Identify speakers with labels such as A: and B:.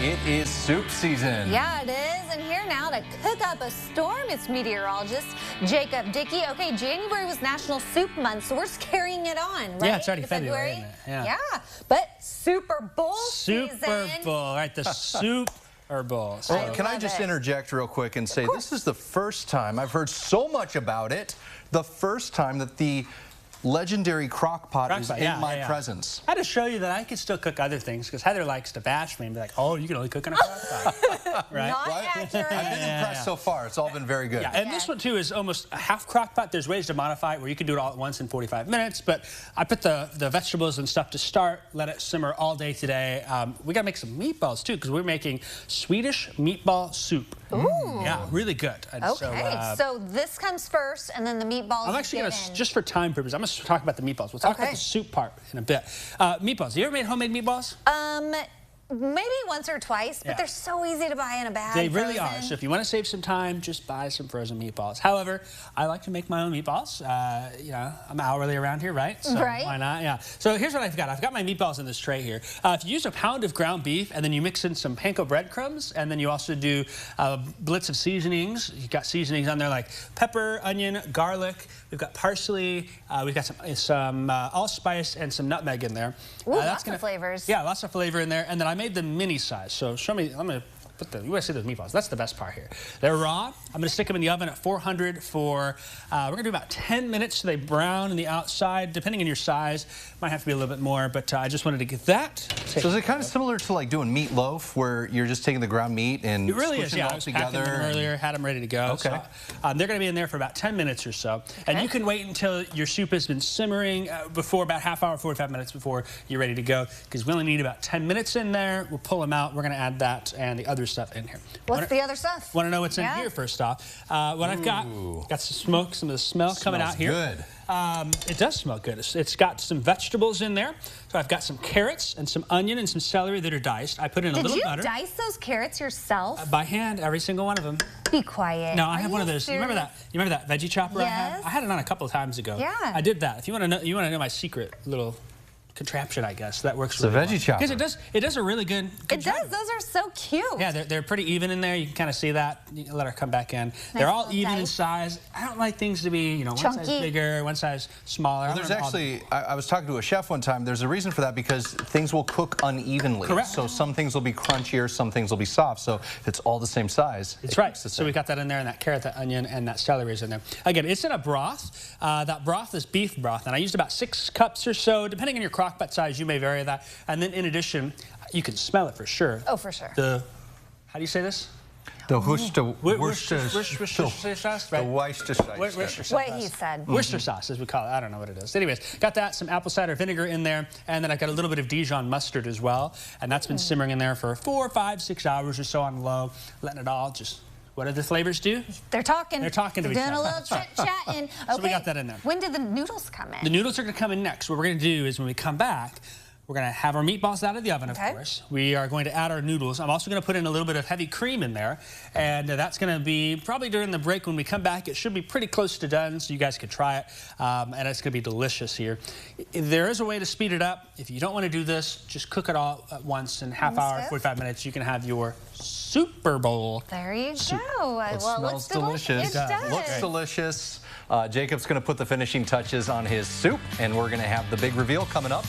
A: It is soup season.
B: Yeah, it is. And here now to cook up a storm, it's meteorologist Jacob Dickey. Okay, January was National Soup Month, so we're just carrying it on, right?
C: Yeah, it's already February, isn't it?
B: Yeah, but Super Bowl season.
C: Super Bowl, right? The Super Bowl. So.
A: Well, can I just interject real quick and say this is the first time I've heard so much about it, the first time that the legendary crock pot is in my presence.
C: I had to show you that I can still cook other things because Heather likes to bash me and be like, oh, you can only cook in a crock pot. Right?
B: Not accurate.
A: I've been impressed so far. It's all been very good.
C: Yeah, and this one too is almost a half crock pot. There's ways to modify it where you can do it all at once in 45 minutes, but I put the vegetables and stuff to start, let it simmer all day today. We got to make some meatballs too because we're making Swedish meatball soup.
B: Ooh.
C: Yeah, really good. And
B: okay, so this comes first and then the meatballs.
C: I'm actually going to, just for time purposes, I'm going to talk about the meatballs. We'll talk about the soup part in a bit. Meatballs. You ever made homemade meatballs?
B: Maybe once or twice, but they're so easy to buy in a bag.
C: They really are. So if you want to save some time, just buy some frozen meatballs. However, I like to make my own meatballs. You know, I'm hourly around here, right? So why not? Yeah. So here's what I've got. I've got my meatballs in this tray here. If you use a pound of ground beef and then you mix in some panko breadcrumbs and then you also do a blitz of seasonings. You've got seasonings on there like pepper, onion, garlic. We've got parsley. We've got some allspice and some nutmeg in there.
B: Ooh, lots of flavors.
C: Yeah, lots of flavor in there. And then I made them mini size. So show me, I'm going to put you want to see those meatballs. That's the best part here. They're raw. I'm going to stick them in the oven at 400 for, we're going to do about 10 minutes so they brown on the outside. Depending on your size, might have to be a little bit more, but I just wanted to get that.
A: So is it kind of similar to like doing meatloaf where you're just taking the ground meat and
C: squishing
A: it all together?
C: Them earlier, had them ready to go.
A: Okay.
C: So, they're going to be in there for about 10 minutes or so. And you can wait until your soup has been simmering before about half hour, 45 minutes before you're ready to go because we only need about 10 minutes in there. We'll pull them out. We're going to add that and the other stuff in here.
B: What's the other stuff?
C: Want to know what's in here first off? What I've got some smoke, some of the smell coming out here.
A: Good.
C: It does smell good. It's got some vegetables in there. So I've got some carrots and some onion and some celery that are diced. I put in a little butter.
B: Did you dice those carrots yourself?
C: By hand, every single one of them.
B: Be quiet.
C: No, I have one of those.
B: Serious?
C: You remember that veggie chopper I had? I had it on a couple of times ago.
B: Yeah.
C: I did that. If you want to know my secret little contraption, I guess that works.
A: It's a veggie chopper.
C: Because it does a really good
B: It
C: job.
B: does. Those are so cute.
C: Yeah, they're pretty even in there. You can kind of see that. You let her come back in. They're all even in size. I don't like things to be, one size bigger, one size smaller.
A: Well, there's actually, I was talking to a chef one time. There's a reason for that because things will cook unevenly.
C: Correct.
A: So some things will be crunchier, some things will be soft. So if it's all the same size,
C: it's right. So we got that in there, and that carrot, that onion, and that celery is in there. Again, it's in a broth. That broth is beef broth, and I used about 6 cups or so. Depending on your crock pot size, you may vary that. And then in addition, you can smell it for sure.
B: Oh, for sure.
C: How do you say this?
A: The Worcestershire
C: sauce,
A: right? The Worcestershire sauce.
B: What he said.
C: Worcester sauce, as we call it. I don't know what it is. Anyways, got that, some apple cider vinegar in there, and then I've got a little bit of Dijon mustard as well, and that's been simmering in there for 4, 5, 6 hours or so on low, letting it all just... What do the flavors do?
B: They're talking.
C: They're talking to each other.
B: Doing a little chit-chatting. Okay.
C: So we got that in there.
B: When did the noodles come in?
C: The noodles are going to come in next. What we're going to do is when we come back, we're going to have our meatballs out of the oven, of course. We are going to add our noodles. I'm also going to put in a little bit of heavy cream in there, and that's going to be probably during the break when we come back. It should be pretty close to done, so you guys can try it, and it's going to be delicious here. There is a way to speed it up. If you don't want to do this, just cook it all at once in half hour, 45 minutes. You can have your Super Bowl.
B: There you go.
A: Well, it smells delicious.
B: It does.
A: Looks delicious. Jacob's going to put the finishing touches on his soup, and we're going to have the big reveal coming up.